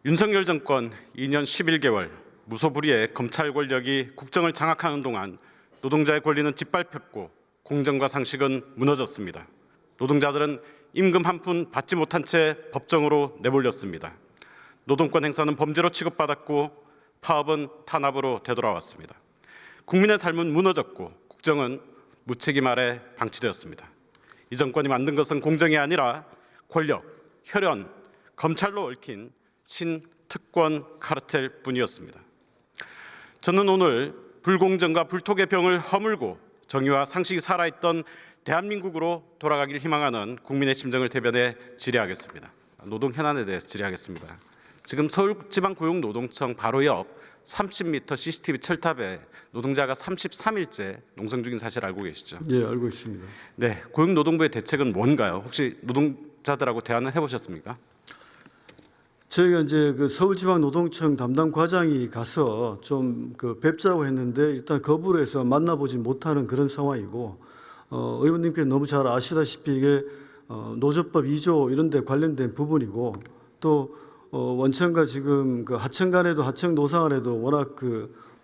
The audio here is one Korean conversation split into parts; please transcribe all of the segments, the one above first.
윤석열 정권 2년 11개월 무소불위의 검찰 권력이 국정을 장악하는 동안 노동자의 권리는 짓밟혔고 공정과 상식은 무너졌습니다. 노동자들은 임금 한 푼 받지 못한 채 법정으로 내몰렸습니다. 노동권 행사는 범죄로 취급받았고 파업은 탄압으로 되돌아왔습니다. 국민의 삶은 무너졌고 국정은 무책임 아래 방치되었습니다. 이 정권이 만든 것은 공정이 아니라 권력, 혈연, 검찰로 얽힌 신특권 카르텔 뿐이었습니다. 저는 오늘 불공정과 불통의 병을 허물고 정의와 상식이 살아있던 대한민국으로 돌아가길 희망하는 국민의 심정을 대변해 질의하겠습니다. 노동 현안에 대해서 질의하겠습니다. 지금 서울지방고용노동청 바로 옆 30m CCTV 철탑에 노동자가 33일째 농성 중인 사실 알고 계시죠? 예, 알고 있습니다. 네, 고용노동부의 대책은 뭔가요? 혹시 노동자들하고 대화는 해보셨습니까? 저희가 이제 그 서울지방노동청 담당 과장이 가서 좀 뵙자고 했는데 일단 거부를 해서 만나보지 못하는 그런 상황이고, 의원님께서 너무 잘 아시다시피 이게 노조법 2조 이런 데 관련된 부분이고, 또 원청과 지금 그 하청 간에도 하청 노사 간에도 워낙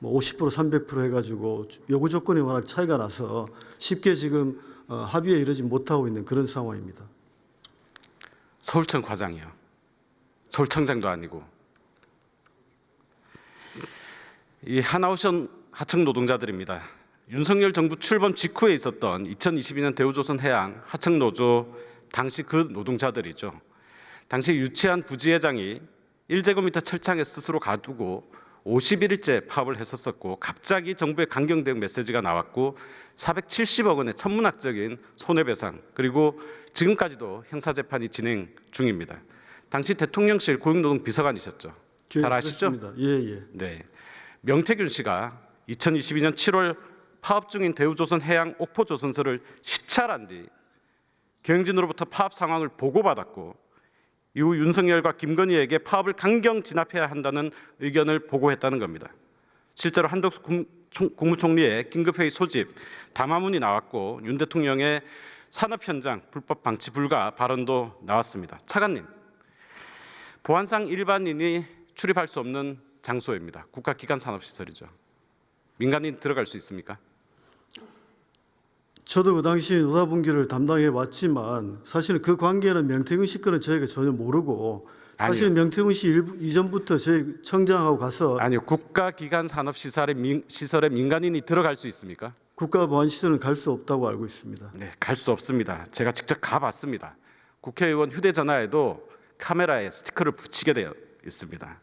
뭐 50% 300% 해가지고 요구 조건이 워낙 차이가 나서 쉽게 지금 합의에 이르지 못하고 있는 그런 상황입니다. 서울청 과장이요. 서울청장도 아니고. 이 하나오션 하청 노동자들입니다. 윤석열 정부 출범 직후에 있었던 2022년 대우조선해양 하청노조 당시 그 노동자들이죠. 당시 유치한 부지회장이 1제곱미터 철창에 스스로 가두고 51일째 파업을 했었고, 갑자기 정부의 강경 대응 메시지가 나왔고 470억 원의 천문학적인 손해배상, 그리고 지금까지도 형사재판이 진행 중입니다. 당시 대통령실 고용노동 비서관이셨죠. 잘 아시죠? 예. 네. 명태균 씨가 2022년 7월 파업 중인 대우조선 해양 옥포조선소를 시찰한 뒤 경영진으로부터 파업 상황을 보고받았고, 이후 윤석열과 김건희에게 파업을 강경 진압해야 한다는 의견을 보고했다는 겁니다. 실제로 한덕수 국무총리의 긴급회의 소집, 담화문이 나왔고 윤 대통령의 산업 현장 불법 방치 불가 발언도 나왔습니다. 차관님, 보안상 일반인이 출입할 수 없는 장소입니다. 국가기관 산업시설이죠. 민간인 들어갈 수 있습니까? 저도 그 당시 노사분기를 담당해 왔지만 사실은 그 관계는 명태균 씨 거는 저희가 전혀 모르고, 사실 명태균 씨 이전부터 저희 청장하고 가서 아니요, 국가기관 산업시설에 민간인이 들어갈 수 있습니까? 국가보안시설은 갈 수 없다고 알고 있습니다. 네, 갈 수 없습니다. 제가 직접 가봤습니다. 국회의원 휴대전화에도 카메라에 스티커를 붙이게 되어 있습니다.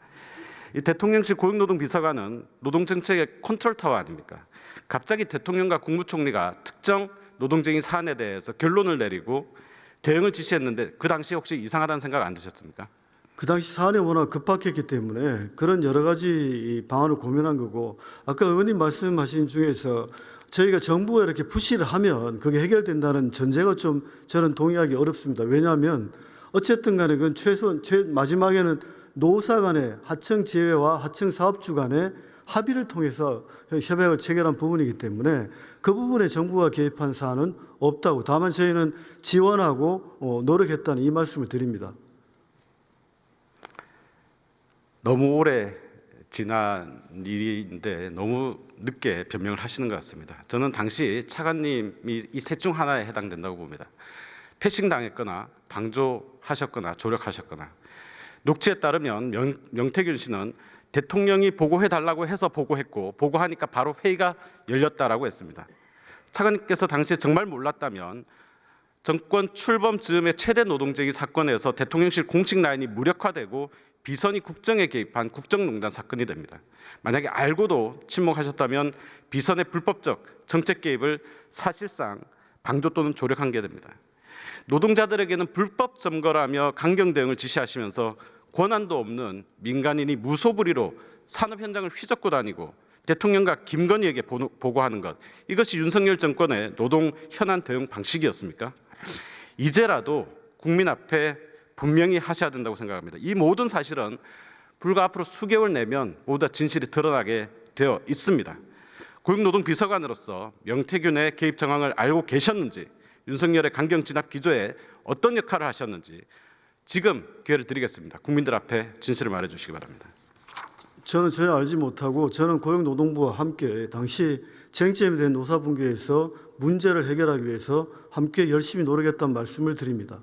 이 대통령실 고용노동비서관은 노동정책의 컨트롤타워 아닙니까? 갑자기 대통령과 국무총리가 특정 노동쟁의 사안에 대해서 결론을 내리고 대응을 지시했는데 그 당시 혹시 이상하다는 생각 안 드셨습니까? 그 당시 사안이 워낙 급박했기 때문에 그런 여러 가지 방안을 고민한 거고, 아까 의원님 말씀하신 중에서 저희가 정부가 이렇게 푸시를 하면 그게 해결된다는 전제가 좀 저는 동의하기 어렵습니다. 왜냐하면 어쨌든 간에 그건 마지막에는 노사 간의 하청 제외와 하청 사업주 간의 합의를 통해서 협약을 체결한 부분이기 때문에 그 부분에 정부가 개입한 사안은 없다고, 다만 저희는 지원하고 노력했다는 이 말씀을 드립니다. 너무 오래 지난 일인데 너무 늦게 변명을 하시는 것 같습니다. 저는 당시 차관님이 이 셋 중 하나에 해당된다고 봅니다. 패싱 당했거나 방조하셨거나 조력하셨거나. 녹취에 따르면 명태균 씨는 대통령이 보고해달라고 해서 보고했고, 보고하니까 바로 회의가 열렸다라고 했습니다. 차관님께서 당시에 정말 몰랐다면 정권 출범 즈음의 최대 노동쟁의 사건에서 대통령실 공식 라인이 무력화되고 비선이 국정에 개입한 국정농단 사건이 됩니다. 만약에 알고도 침묵하셨다면 비선의 불법적 정책 개입을 사실상 방조 또는 조력한 게 됩니다. 노동자들에게는 불법 점거라며 강경 대응을 지시하시면서 권한도 없는 민간인이 무소불위로 산업 현장을 휘젓고 다니고 대통령과 김건희에게 보고하는 것, 이것이 윤석열 정권의 노동 현안 대응 방식이었습니까? 이제라도 국민 앞에 분명히 하셔야 된다고 생각합니다. 이 모든 사실은 불과 앞으로 수개월 내면 모두 다 진실이 드러나게 되어 있습니다. 고용노동비서관으로서 명태균의 개입 정황을 알고 계셨는지, 윤석열의 강경 진압 기조에 어떤 역할을 하셨는지 지금 기회를 드리겠습니다. 국민들 앞에 진실을 말해주시기 바랍니다. 저는 전혀 알지 못하고 저는 고용노동부와 함께 당시 쟁점이 된 노사분계에서 문제를 해결하기 위해서 함께 열심히 노력했다는 말씀을 드립니다.